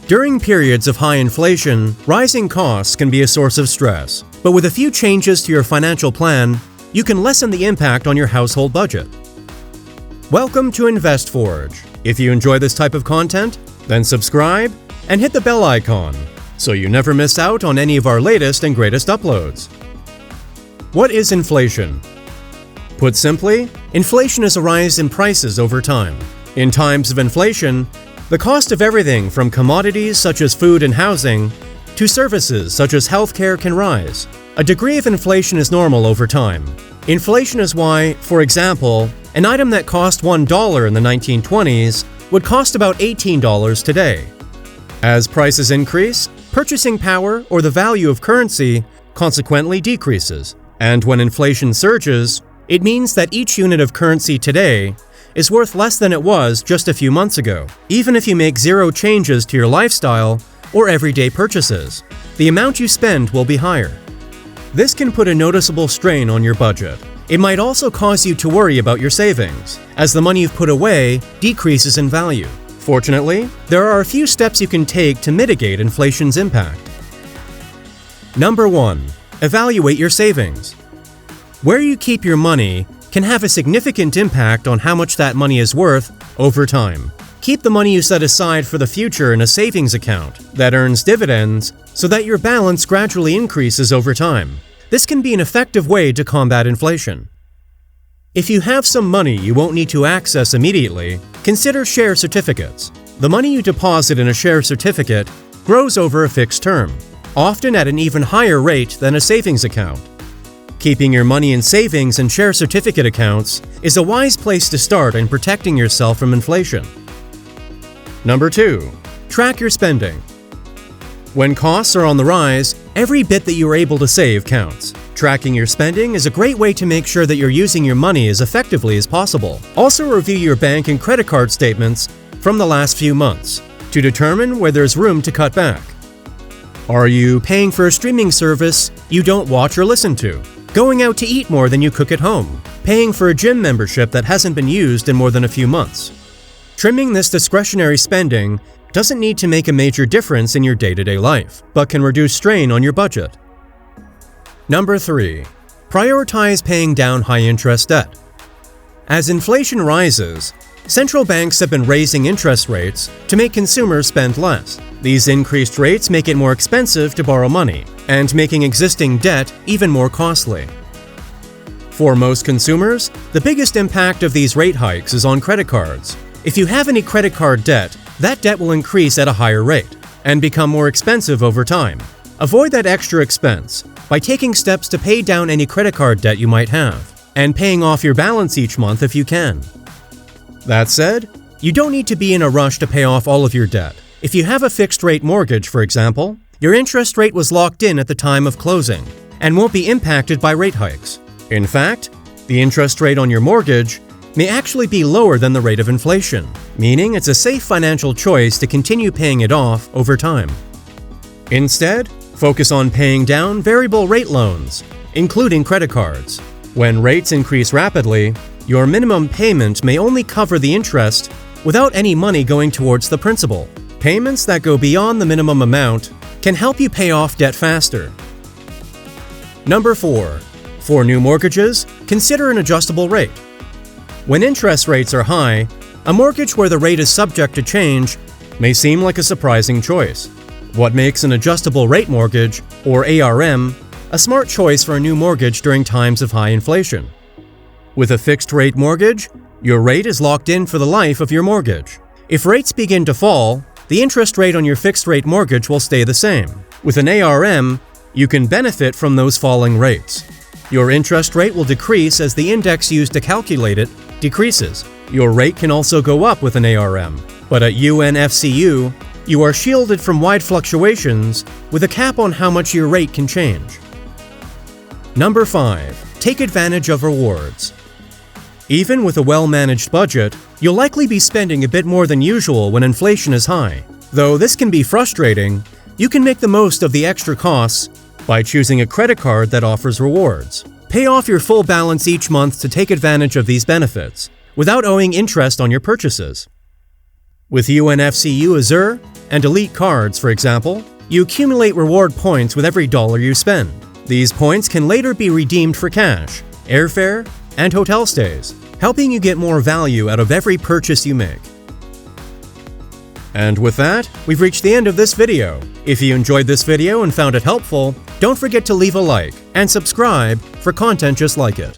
During periods of high inflation, rising costs can be a source of stress. But with a few changes to your financial plan, you can lessen the impact on your household budget. Welcome to InvestForge. If you enjoy this type of content, then subscribe and hit the bell icon so you never miss out on any of our latest and greatest uploads. What is inflation? Put simply, inflation is a rise in prices over time. In times of inflation, the cost of everything from commodities such as food and housing to services such as healthcare can rise. A degree of inflation is normal over time. Inflation is why, for example, an item that cost $1 in the 1920s would cost about $18 today. As prices increase, purchasing power or the value of currency consequently decreases. And when inflation surges, it means that each unit of currency today is worth less than it was just a few months ago, even if you make zero changes to your lifestyle or everyday purchases. The amount you spend will be higher. This can put a noticeable strain on your budget. It might also cause you to worry about your savings, as the money you've put away decreases in value. Fortunately, there are a few steps you can take to mitigate inflation's impact. Number 1. Evaluate your savings. Where you keep your money can have a significant impact on how much that money is worth over time. Keep the money you set aside for the future in a savings account that earns dividends so that your balance gradually increases over time. This can be an effective way to combat inflation. If you have some money you won't need to access immediately, consider share certificates. The money you deposit in a share certificate grows over a fixed term, often at an even higher rate than a savings account. Keeping your money in savings and share certificate accounts is a wise place to start in protecting yourself from inflation. Number 2. Track your spending. When costs are on the rise, every bit that you are able to save counts. Tracking your spending is a great way to make sure that you're using your money as effectively as possible. Also review your bank and credit card statements from the last few months to determine where there's room to cut back. Are you paying for a streaming service you don't watch or listen to? Going out to eat more than you cook at home? Paying for a gym membership that hasn't been used in more than a few months? Trimming this discretionary spending doesn't need to make a major difference in your day-to-day life, but can reduce strain on your budget. Number 3. Prioritize paying down high-interest debt. As inflation rises, central banks have been raising interest rates to make consumers spend less. These increased rates make it more expensive to borrow money, and making existing debt even more costly. For most consumers, the biggest impact of these rate hikes is on credit cards. If you have any credit card debt, that debt will increase at a higher rate and become more expensive over time. Avoid that extra expense by taking steps to pay down any credit card debt you might have and paying off your balance each month if you can. That said, you don't need to be in a rush to pay off all of your debt. If you have a fixed-rate mortgage, for example, your interest rate was locked in at the time of closing and won't be impacted by rate hikes. In fact, the interest rate on your mortgage may actually be lower than the rate of inflation, meaning it's a safe financial choice to continue paying it off over time. Instead, focus on paying down variable rate loans, including credit cards. When rates increase rapidly, your minimum payment may only cover the interest without any money going towards the principal. Payments that go beyond the minimum amount can help you pay off debt faster. Number 4. For new mortgages, consider an adjustable rate. When interest rates are high, a mortgage where the rate is subject to change may seem like a surprising choice. What makes an adjustable rate mortgage, or ARM, a smart choice for a new mortgage during times of high inflation? With a fixed-rate mortgage, your rate is locked in for the life of your mortgage. If rates begin to fall, the interest rate on your fixed-rate mortgage will stay the same. With an ARM, you can benefit from those falling rates. Your interest rate will decrease as the index used to calculate it decreases. Your rate can also go up with an ARM, but at UNFCU, you are shielded from wide fluctuations with a cap on how much your rate can change. Number 5. Take advantage of rewards. Even with a well-managed budget, you'll likely be spending a bit more than usual when inflation is high. Though this can be frustrating, you can make the most of the extra costs by choosing a credit card that offers rewards. Pay off your full balance each month to take advantage of these benefits, without owing interest on your purchases. With UNFCU Azure, and elite cards, for example, you accumulate reward points with every dollar you spend. These points can later be redeemed for cash, airfare, and hotel stays, helping you get more value out of every purchase you make. And with that, we've reached the end of this video. If you enjoyed this video and found it helpful, don't forget to leave a like and subscribe for content just like it.